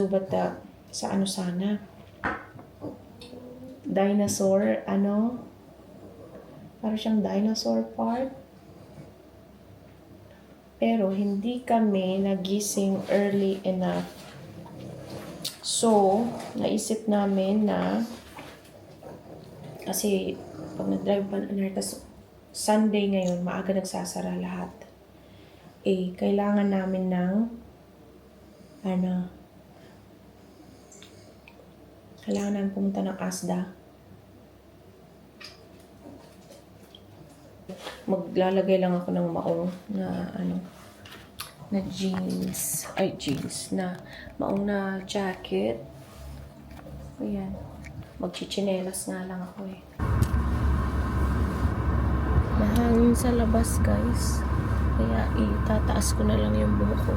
zoo, but sa ano sana? Dinosaur, ano? Parang siyang dinosaur park. Pero hindi kami nagising early enough. So, naisip namin na kasi pag nag-drive pa na, tas Sunday ngayon, maaga nagsasara lahat. Eh, kailangan namin ng kailangan namin pumunta ng ASDA. Maglalagay lang ako ng maong na na jeans. Na maong na jacket. Ayan. Magchichinelas nga lang ako eh. Mahangin sa labas, guys. Kaya itataas ko na lang yung buhok ko.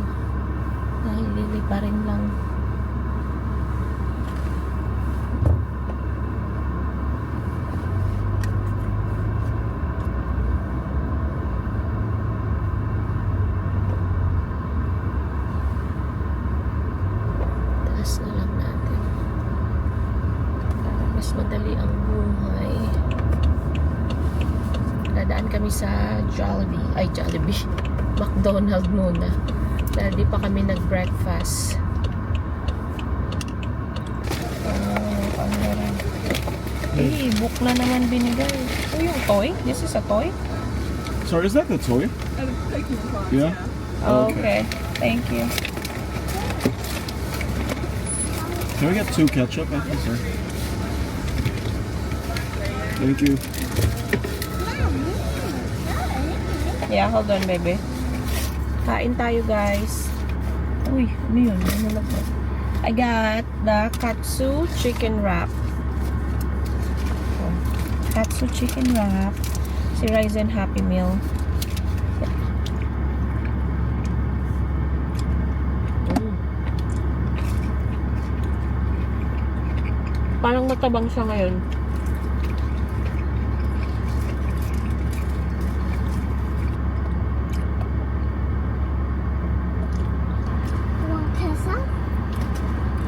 Dahil liliparin lang. Taas na lang natin. Para mas madali ang buhay. Dadaan kami sa Jollibee. McDonald's muna. Dahil di pa kami nag-breakfast. Book na naman binigay. Oh, yung toy? This is a toy? Sorry, is that the toy? Yeah? Oh, okay. Thank you. Can we get 2 ketchup, I think, sir? Thank you. Yeah, hold on, baby. Kain tayo, guys. Uy, ano yun? Ano lang ba? I got the katsu chicken wrap. Oh, katsu chicken wrap. Si Ryzen Happy Meal. Parang matabang siya ngayon.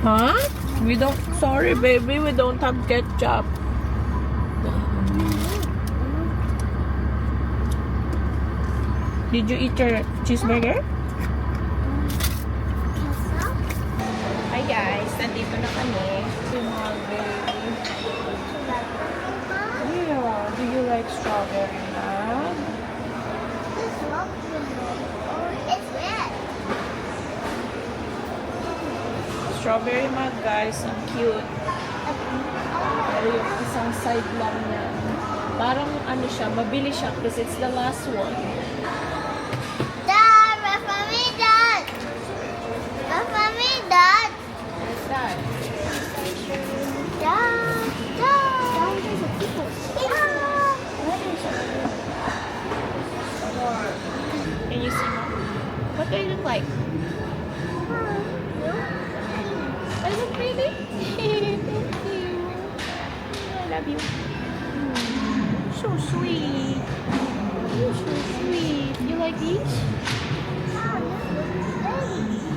Huh? We don't, sorry baby, we don't have ketchup. Did you eat your cheeseburger? Hi guys, nandito na kami. Si Marvin. Yeah, do you like strawberry na? Strawberry mug, guys. Ang cute. Pero yung isang side lang niya. Parang ano siya, mabili siya because it's the last one. Dad, wait for me, Dad. Wait for me, Dad. What's that? Dad, Dad. Can you see Mom? What do I look like? I look pretty? Thank you. I love you. So sweet. You're so sweet. You like these?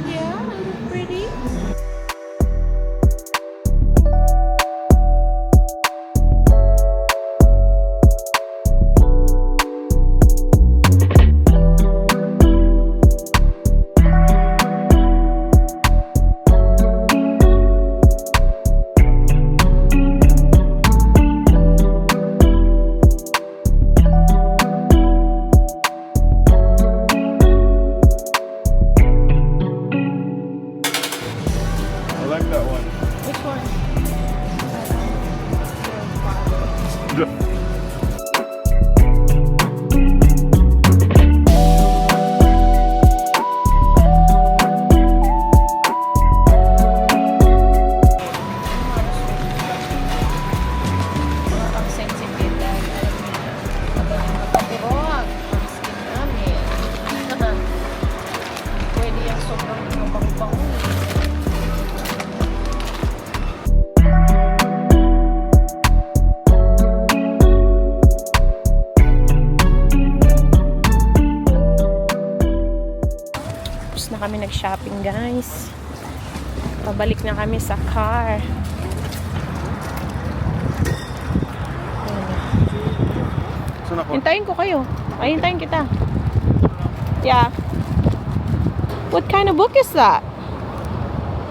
Yeah, I look pretty. I like that one. Which one? Ang sensitive dahil mataturog ang skin namin. Pwede yung sobrang mabang-bango. Tapos na kami nag-shopping, guys. Pabalik na kami sa car. So not Hintayin ko kayo. Ay, hintayin kita. Yeah. What kind of book is that?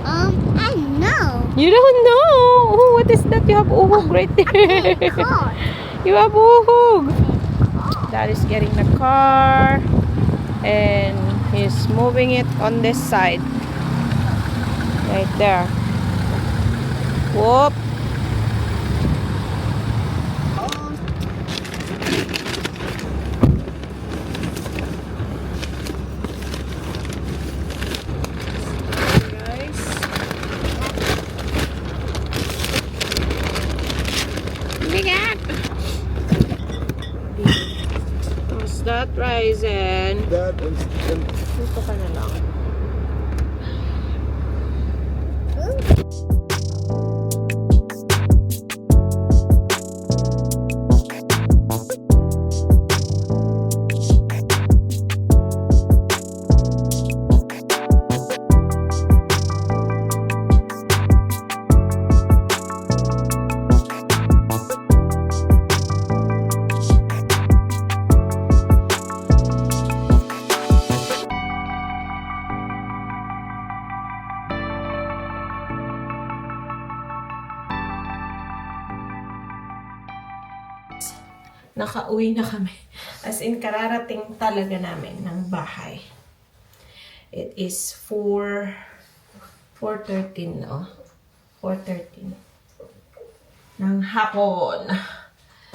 I know. You don't know. Oh, what is that? You have uhug right there. Car. You have uhug. Dad is getting the car. And he's moving it on this side. Right there. Whoop. Guys. Bigat. How's that rising? that and Dito ka na lang. Nakauwi na kami. As in, kararating talaga namin ng bahay. It is 4:13, no? 4:13 ng hapon.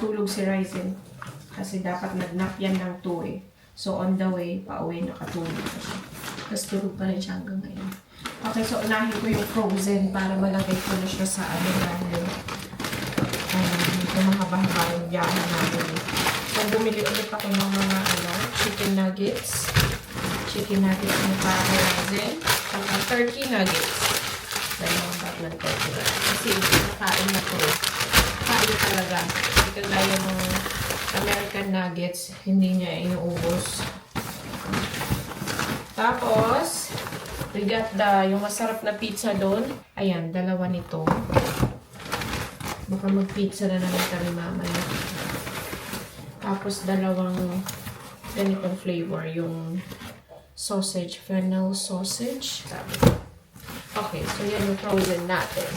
Tulog si Ryzen. Kasi dapat nag-nap yan ng 2 eh. So, on the way, pauwi, nakatulog na siya. Tapos tulog pa rin siya hanggang ngayon. Okay, so unahin ko yung frozen para malagay ko na siya sa ano namin. Ito mahaba-haba yung biyahe namin. So, bumili ulit ako ng mga chicken nuggets. Chicken nuggets na para kay Ryzen. At turkey nuggets. Dahil mga bag ng turkey nuggets. Kasi nakain na ko. Kain talaga. Hindi kagaya ng American nuggets. Hindi niya inuubos. Tapos, we got yung masarap na pizza doon. Ayan, dalawa nito. Baka mag-pizza na naman kami mamaya. Tapos dalawang ganitong flavor, yung sausage, fennel sausage. Okay, so yan yung frozen natin.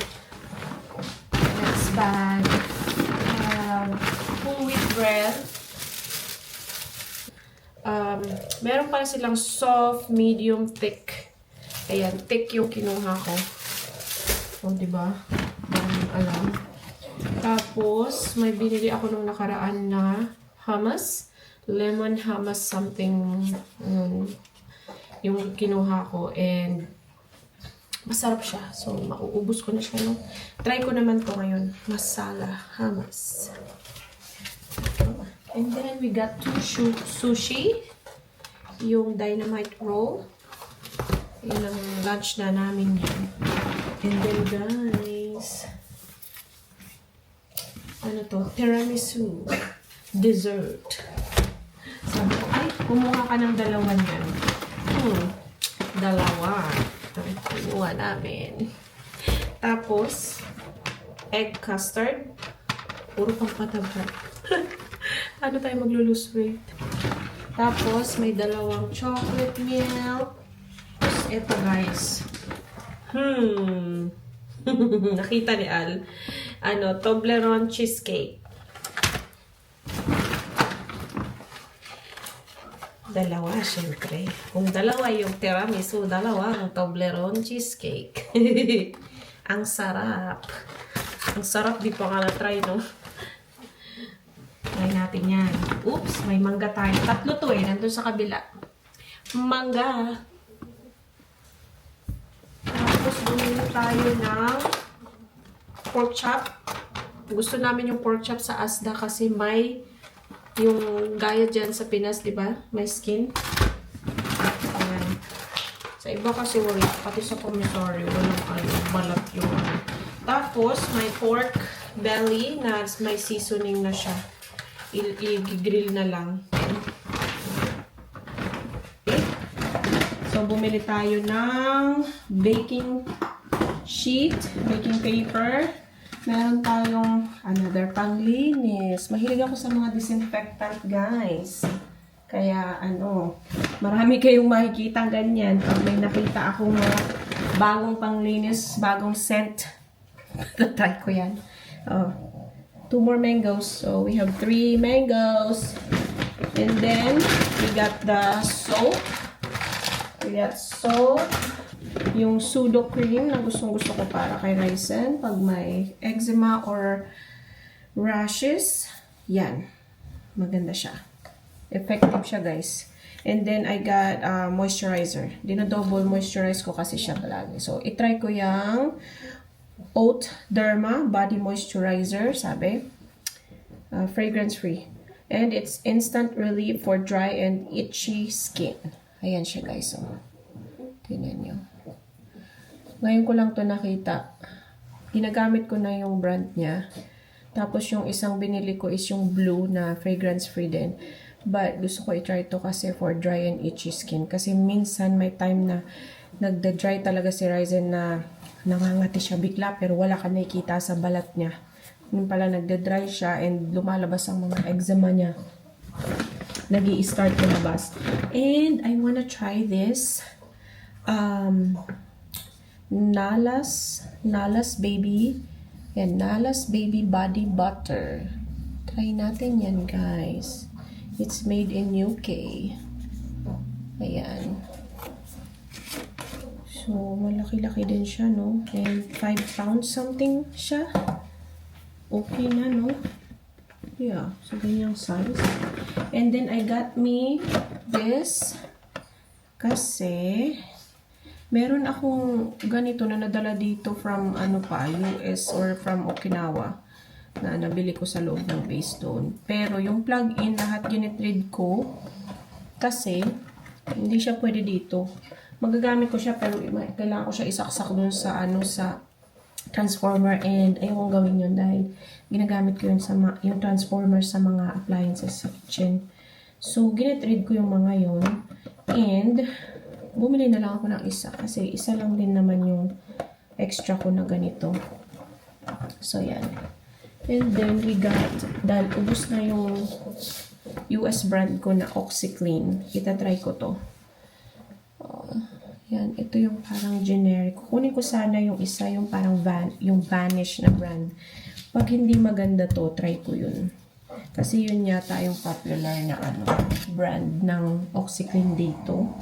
Next bag, whole wheat bread. Meron pala silang soft, medium, thick. Ayan, thick yung kinuha ko. O, diba? Alam. Tapos, may binili ako nung nakaraan na hummus. Lemon hummus something. Yung kinuha ko. And, masarap siya. So, mauubos ko na siya. No? Try ko naman to ngayon. Masala hummus. And then, we got 2 sushi. Yung dynamite roll. Yun ang lunch na namin yan. And then, guys, ano to? Tiramisu. Dessert. Sabi ko, ay, kumuha ka ng dalawa yan. Dalawa. Kumuha namin. Tapos, egg custard. Puro pang pataba. Ano tayo maglulose weight? Tapos, may dalawang chocolate milk. Tapos, eto guys. Nakita ni Al. Toblerone cheesecake. Dalawa, syempre. Kung dalawa yung tiramisu, dalawa ang Toblerone cheesecake. Ang sarap. Ang sarap, di pa nga na-try, no? Try natin yan. Oops, may mangga tayo. 3 to eh, nandun sa kabila. Mangga. Tapos, bumili tayo ng pork chop. Gusto namin yung pork chop sa Asda kasi may yung gaya dyan sa Pinas, di ba? May skin. Ayan. Sa iba kasi wala. Pati sa commissary, walang balat yung Tapos, may pork belly na may seasoning na siya. I-grill na lang. So, bumili tayo ng baking sheet, baking paper. Meron tayong another panglinis. Mahilig ako sa mga disinfectant, guys. Kaya, marami kayong makikita ganyan. Pag may nakita akong bagong panglinis, bagong scent, try ko yan. Oh, 2 more mangoes. So, we have 3 mangoes. And then, we got the soap. We got soap. Yung pseudo cream na gustong-gusto ko para kay Ryzen pag may eczema or rashes. Yan. Maganda siya. Effective siya, guys. And then, I got moisturizer. Dino-double moisturize ko kasi siya palagi. So, itry ko yung Oat Derma Body Moisturizer, sabi. Fragrance-free. And it's instant relief for dry and itchy skin. Ayan siya, guys. So, tingnan nyo. Ngayon ko lang to nakita. Ginagamit ko na yung brand niya. Tapos yung isang binili ko is yung blue na fragrance-free din. But gusto ko i-try to kasi for dry and itchy skin. Kasi minsan may time na nagda-dry talaga si Ryzen na nangangati siya bigla pero wala ka nakikita sa balat niya. Yung pala nagda-dry siya and lumalabas ang mga eczema niya. Nag-i-start lumabas. And I wanna try this. Nalas Baby. Yan, Nalas Baby Body Butter. Try natin yan, guys. It's made in UK. Ayan. So, malaki-laki din siya, no? And 5 pounds something siya. Okay na, no? Yeah, so ganyang size. And then, I got me this. Kasi, meron akong ganito na nadala dito from US or from Okinawa na nabili ko sa loob ng base doon. Pero yung plug-in lahat ginitread ko kasi hindi siya pwede dito. Magagamit ko siya pero kailangan ko siya isaksak doon sa sa transformer and ayokong gawin yun dahil ginagamit ko yun sa yung transformer sa mga appliances sa kitchen. So ginitread ko yung mga yun and bumili na lang ako ng isa kasi isa lang din naman yung extra ko na ganito. So, yan. And then, we got, dahil ubos na yung US brand ko na OxyClean. Itatry ko to. Yan. Ito yung parang generic. Kunin ko sana yung isa, yung parang yung Vanish na brand. Pag hindi maganda to, try ko yun. Kasi yun yata yung popular na brand ng OxyClean dito.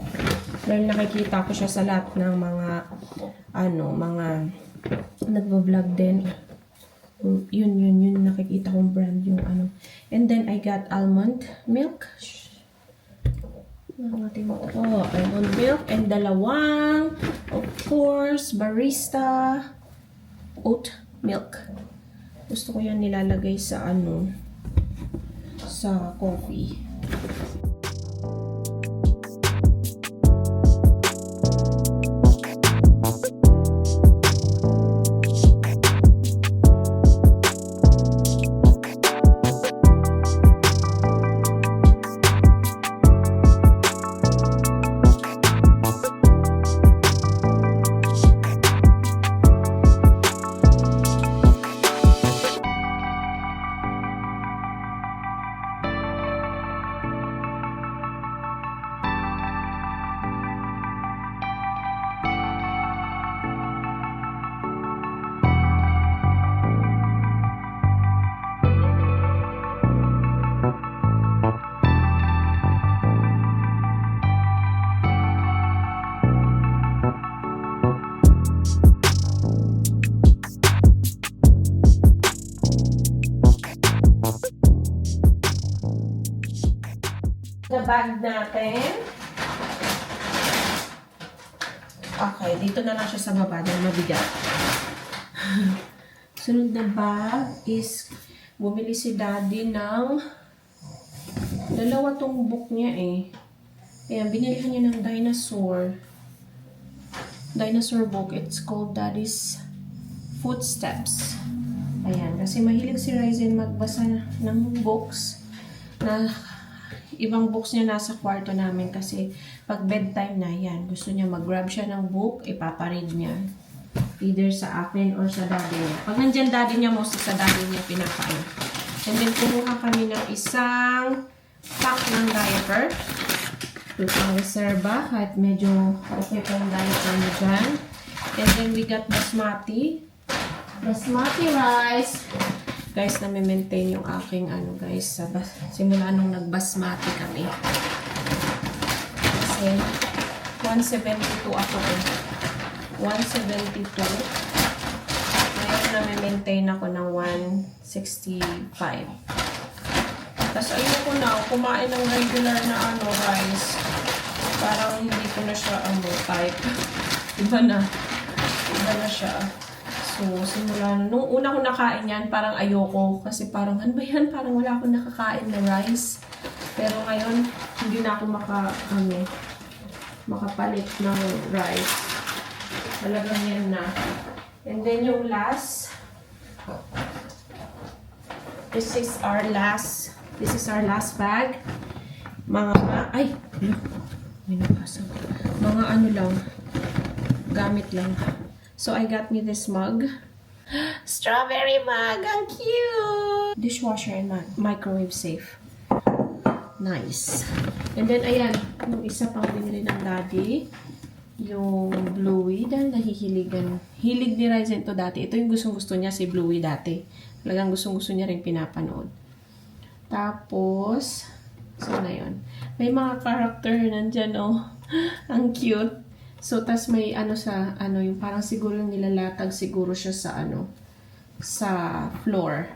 Dahil nakikita ko siya sa lahat ng mga mga nagvo-vlog din. Yun nakikita kong brand yung And then I got almond milk. Almond milk and dalawang of course barista oat milk. Gusto ko yan nilalagay sa sa coffee. The bag natin. Okay, dito na lang siya sa baba dahil mabigat. Sunod na bag is bumili si Daddy ng dalawa tong book niya eh. Ayan, binilihan niya ng dinosaur book. It's called Daddy's Footsteps. Ayan, kasi mahilig si Ryzen magbasa ng books na ibang books niya nasa kwarto namin kasi pag bedtime na yan, gusto niya mag-grab siya ng book, ipaparead niya. Either sa akin or sa daddy niya. Pag nandyan daddy niya, mostly sa daddy niya pinakain. And then, kumuha kami ng isang pack ng diaper. Ito pang reserva. Kahit medyo okay pa yung diaper niya dyan. And then, we got basmati. Basmati rice. Guys, na-maintain yung aking guys. Simula nung nag-basmati kami. Kasi, 172 ako eh. 172. Ngayon na-maintain ako ng 165. Tapos ayoko na kumain ng regular na rice. Parang hindi ko na siya type. Iba na siya. So, simula nung una ko nakain yan, parang ayoko. Kasi parang, ano ba yan? Parang wala akong nakakain na rice. Pero ngayon, hindi na ako makapalit ng rice. Talagang yan na. And then yung last, this is our last bag. Mga lang, gamit lang. So I got me this mug. Strawberry mug, ang cute! Dishwasher and microwave safe. Nice. And then ayan, yung isa pang binili ng daddy. Yung Bluey, dahil hilig ni Ryzen to dati. Ito yung gustong-gusto niya, si Bluey dati. Talagang gustong-gusto niya rin pinapanood. Tapos, so na yun. May mga character nandyan, oh. Ang cute. So, tas may yung parang siguro yung nilalatag siguro siya sa sa floor.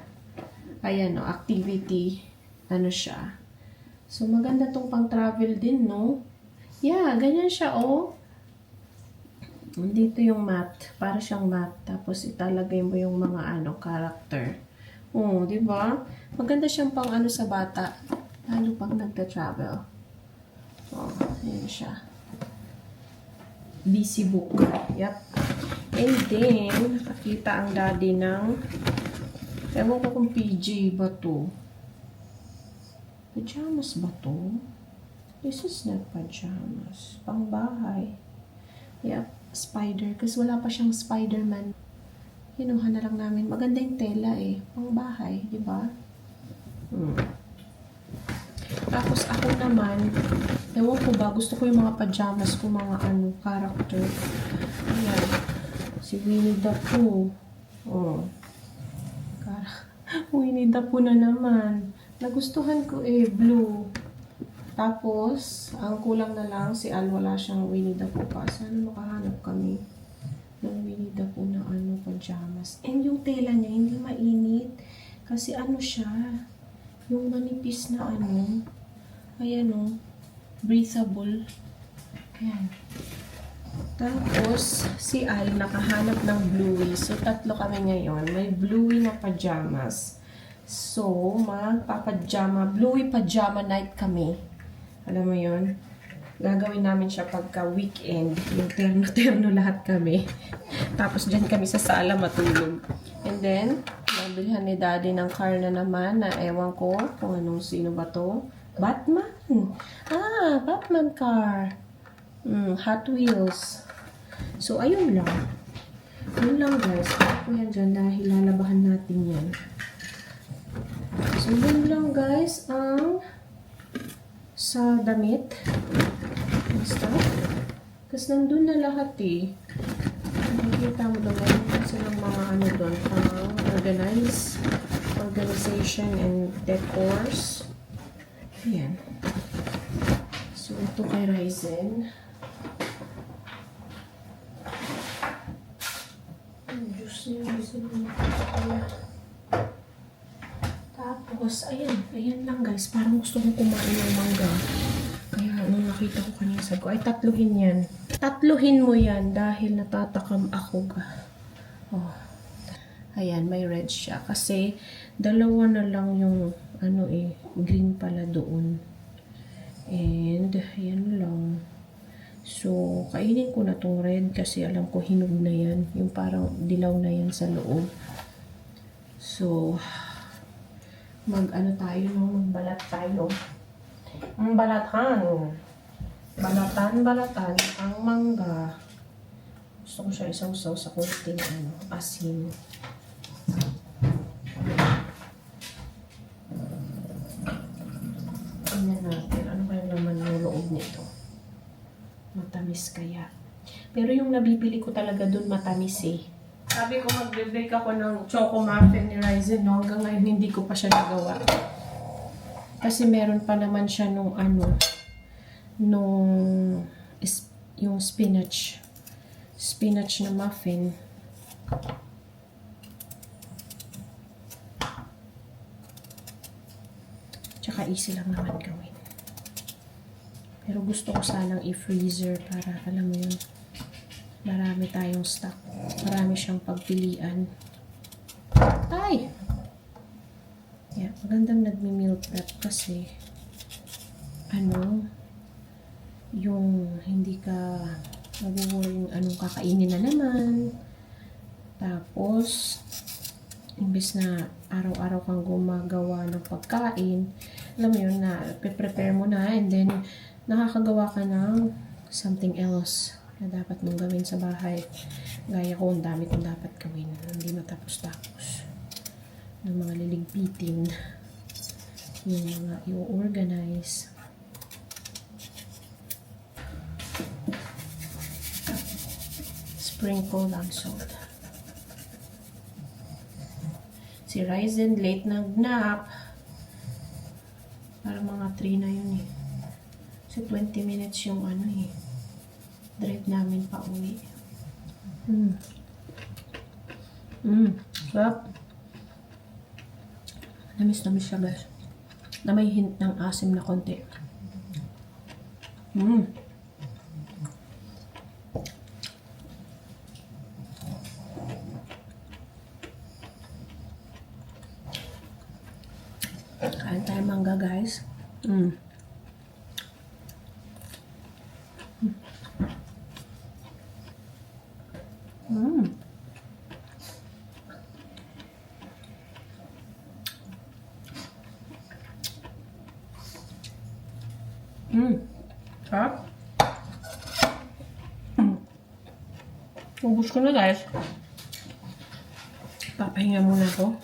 Ayan, oh, activity. Siya. So, maganda tong pang-travel din, no? Yeah, ganyan siya, oh. Dito yung mat. Para siyang mat. Tapos italagay mo yung mga character. Oh, di ba? Maganda siyang pang sa bata. Lalo pang nagta-travel. Oh, ayan siya. Busy book. Yep. And then, nakakita ang daddy ng ewan ko kung PJ ba to. Pajamas ba to? This is not pajamas. Pang bahay. Yep. Spider. Kasi wala pa siyang Spider-Man. Kinuha na lang namin. Maganda yung tela eh. Pang bahay. Diba? Tapos ako naman, ewan ko ba, gusto ko yung mga pajamas ko, mga character. Ayan. Si Winnie the Pooh. Oh. Winnie the Pooh na naman. Nagustuhan ko blue. Tapos, ang kulang na lang, si Al wala siyang Winnie the Pooh pa. Sana makahanap kami ng Winnie the Pooh na pajamas. And yung tela niya, hindi mainit. Kasi siya, yung manipis na ayan breathable. Ayan. Tapos, si Al nakahanap ng Bluey. So, tatlo kami ngayon. May Bluey na pajamas. So, Bluey pajama night kami. Alam mo yun? Gagawin namin siya pagka weekend. Yung terno-terno lahat kami. Tapos dyan kami sa sala matulog. And then, nabilhan ni daddy ng car na naman na ewan ko kung sino ba to. Batman! Batman car. Hot Wheels. So, ayun lang. Yun lang guys. Ako yan dyan dahil lalabahan natin yan. So, yun lang guys ang sa damit. Basta. Kasi nandun na lahat eh. Nakikita mo doon silang mga doon. Pang organization and decors. Ayan. So, ito kay Ryzen. Diyos niya, Ryzen. Tapos, ayan lang guys. Parang gusto kong kumain ng mangga. Kaya nung nakita ko kanina sabi ko, ay tatluhin yan. Tatluhin mo yan dahil natatakam ako ga. Oh. Ayan, may red siya. Kasi, dalawa na lang yung green pala doon. And, ayan lang. So, kainin ko na tong red kasi alam ko hinog na yan. Yung parang dilaw na yan sa loob. So, magbalat tayo. Balatan ang mangga. Gusto ko siya isawsaw sa konting asin. Tingnan natin. Ano kaya naman yung loob nito? Matamis kaya. Pero yung nabibili ko talaga dun matamis eh. Sabi ko magbe-bake ako ng choco muffin ni Ryzen, no? Hanggang ngayon hindi ko pa siya nagawa. Kasi meron pa naman siya nung yung spinach na muffin. Tsaka easy lang naman gawin. Pero gusto ko sanang i-freezer para, alam mo yun, marami tayong stock. Marami siyang pagpilian. Ay! Yeah, magandang nagmi-meal prep kasi yung hindi ka mag-worry anong kakainin na naman. Tapos, imbes na araw-araw kang gumagawa ng pagkain, alam mo yun na prepare mo na and then nakakagawa ka ng something else na dapat mong gawin sa bahay. Gaya ko, ang dami kong dapat gawin. Hindi matapos-tapos. Ng mga liligpitin. Yung mga i-organize. Sprinkle lang salt. Si Ryzen late nag-nap. Para mga 3 na yun eh. So 20 minutes yung drive namin pa uwi. Sarap. Namis siya guys. Na may hint ng asim na konti. Kain tayo mangga guys. Sarap. Ubus ko na guys. Papahinga muna ako.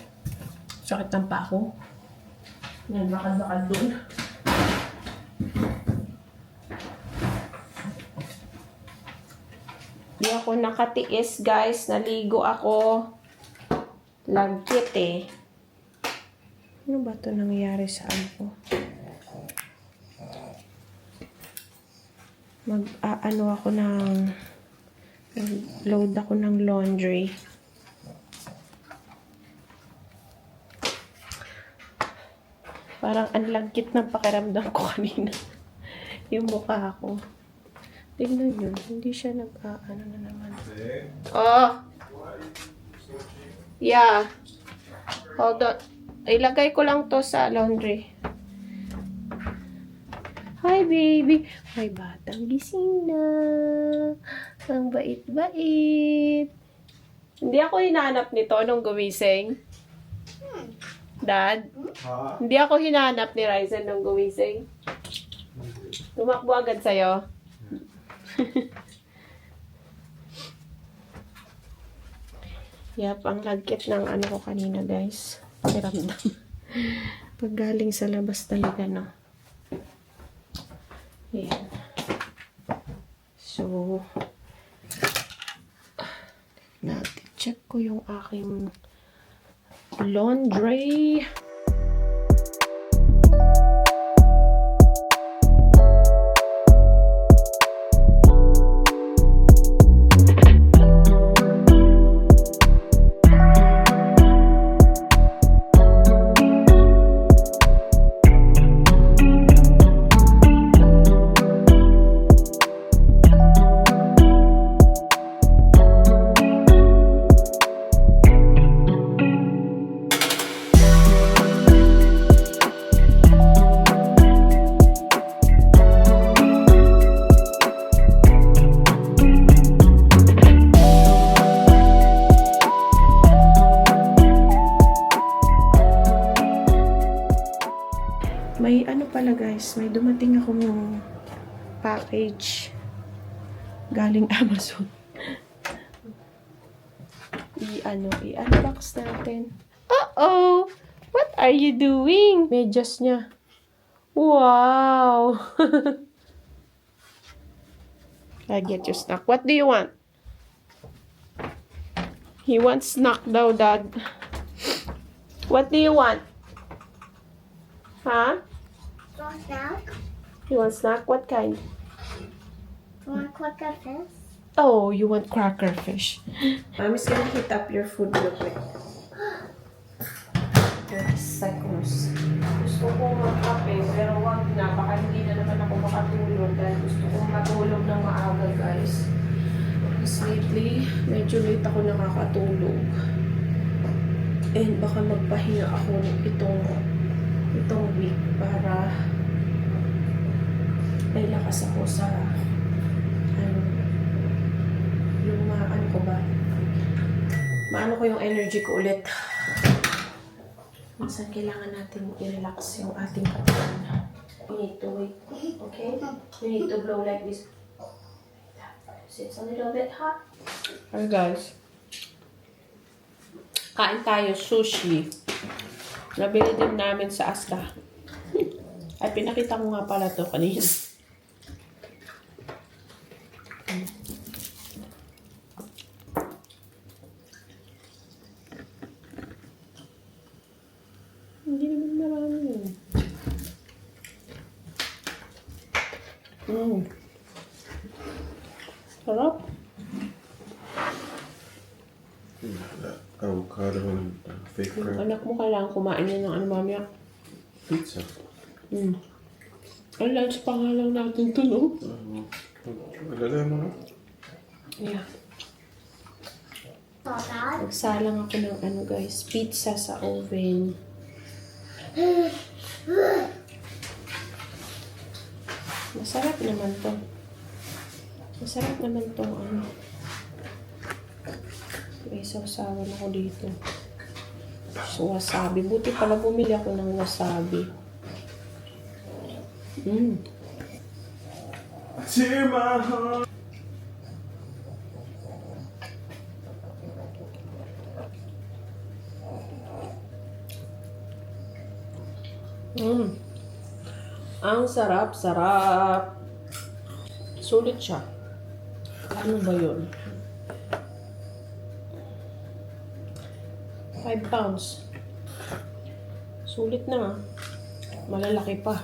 Sakit ng pako. Nagbakal-bakal doon. Di ako nakatiis guys. Naligo ako. Lagkit eh. Ano ba ito nangyayari sa ako? Load ako ng laundry. Parang anlagkit ng pakiramdam ko kanina. Yung mukha ko. Tignan nyo. Hindi siya ano na naman. Oh! Yeah. Hold on. Ilagay ko lang to sa laundry. Hi, baby. May batang gising na. Ang bait-bait. Hindi ako hinanap nito nung gumising. Dad? Hindi ako hinanap ni Ryzen nung gumising. Tumakbo agad sa'yo. Yap, ang lagkit ng ko kanina, guys. Pakiramdam. Pag galing sa labas talaga, no? Ayan. So, check ko yung aking laundry. May pala guys, may dumating akong package galing Amazon. i-unbox natin. Uh-oh! What are you doing? Medyas niya. Wow! I get your snack. What do you want? He wants snack daw, Dad. What do you want? Huh? Want snack? You want snack? What kind? Want cracker fish? Oh, you want cracker fish. Mommy's gonna heat up your food real quick. Seconds. Gusto ko magkape, pero wag na. Baka hindi na naman ako makatulog dahil gusto ko matulog ng maaga, guys. Because lately, medyo late ako nakakatulog. And baka magpahinga ako itong week para may lakas ako sa yung maano ko ba? Maano ko yung energy ko ulit. Minsan kailangan natin i-relax yung ating katawan. We need to wait. Okay? We need to blow like this. It's a little bit hot. Alright guys. Kain tayo sushi. Nabili din namin sa Asta. Ay, pinakita ko nga pala to kanina. Hindi naman marami yun. Sarap. Avocado and fake Yung bread. anak mo kailangan kumain yan ng ano mamaya. Pizza. Ang lunch pa nga lang natin to, no? Alala mo na? Yeah. Dad? Nagsalang ako ng ano guys, pizza sa oven. Masarap naman to. Masarap naman tong ano. May sausawan ako dito. So, wasabi. Buti pala bumili ako ng wasabi. Tear my heart. Ang sarap-sarap. Sulit siya. Ano ba yun? 5 pounds. Sulit na. Malalaki pa.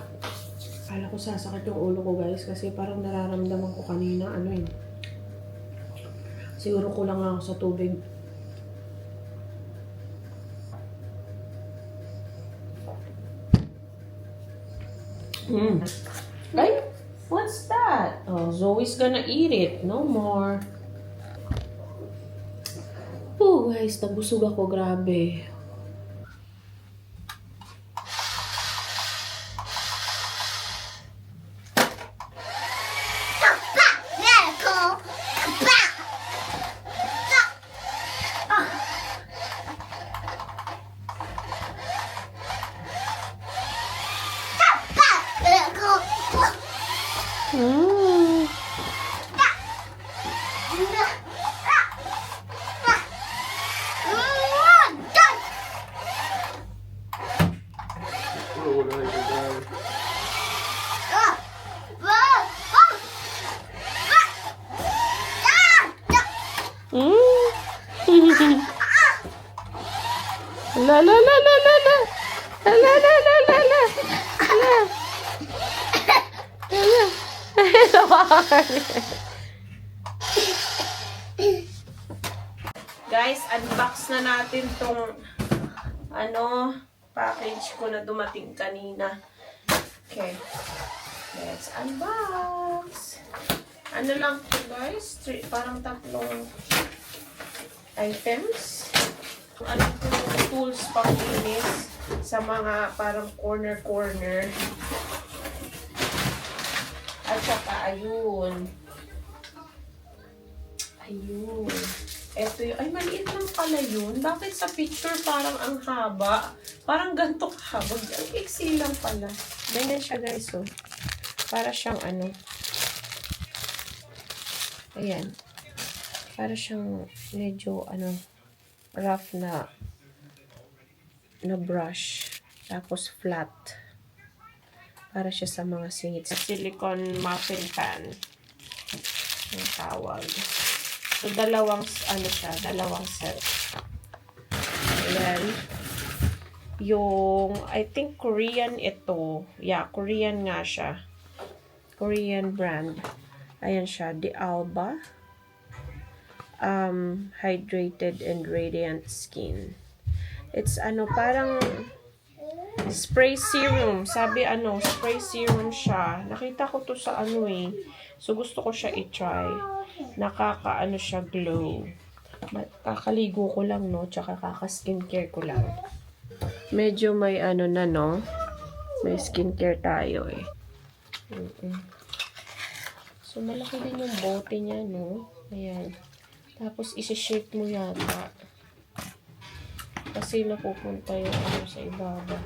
Akala ko sasakit yung ulo ko guys kasi parang nararamdaman ko kanina siguro kulang ako sa tubig. Ay, what's that? Oh, Zoe's gonna eat it. No more. Oh guys, nabusog ako, grabe. Miracle! Back! Miracle! La la la la la la. La la la la la la. Guys, unbox na natin tong package ko na dumating kanina. Okay. Let's unbox. Ano lang to guys? Parang tatlong items. Ano po tools pang-linis sa mga parang corner-corner. At saka, ayun. Eto yun. Ay, maliit lang pala yun. Bakit sa picture parang ang haba? Parang ganito kahaba. Ang iksi lang pala. Ganyan siya guys, oh. Para siyang ayan. Para siyang medyo, rough na brush. Tapos flat. Para siya sa mga singit. Silicone muffin pan. Yung tawag. So, dalawang set. Ayan. Yung, I think Korean ito. Yeah, Korean nga siya. Korean brand. Ayan siya. The Alba. Hydrated and Radiant Skin. It's parang spray serum. Sabi spray serum siya. Nakita ko to sa So, gusto ko siya i-try. Siya glow. Kakaligo ko lang, no? Tsaka kaka-skincare ko lang. Medyo may may skincare tayo, eh. So, malaki din yung bote niya, no? Ayan. Tapos, isi-shake mo yata. Kasi napupunta yung sa ibaba.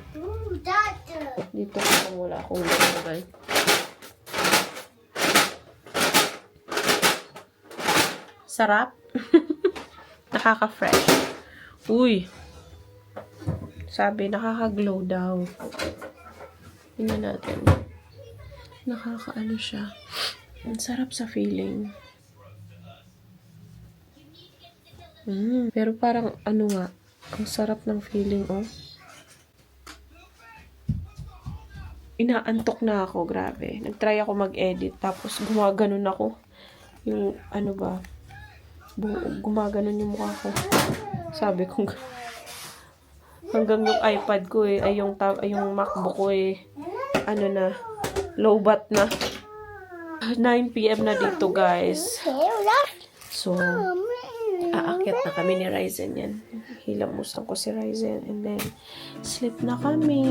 Dito ko wala akong lalagay. Sarap. Nakaka-fresh. Uy. Sabi, nakaka-glow daw. Tingnan natin. Nakaka-ano siya. Ang sarap sa feeling. Pero parang nga. Ang sarap ng feeling, oh. Inaantok na ako, grabe. Nag-try ako mag-edit, tapos gumaganon ako. Yung, gumaganon yung mukha ko. Sabi ko, hanggang yung iPad ko, ay yung MacBook ko, lowbat na. 9 PM na dito, guys. So, aakyat na kami ni Ryzen yan. Hilamusan ko si Ryzen. And then, sleep na kami.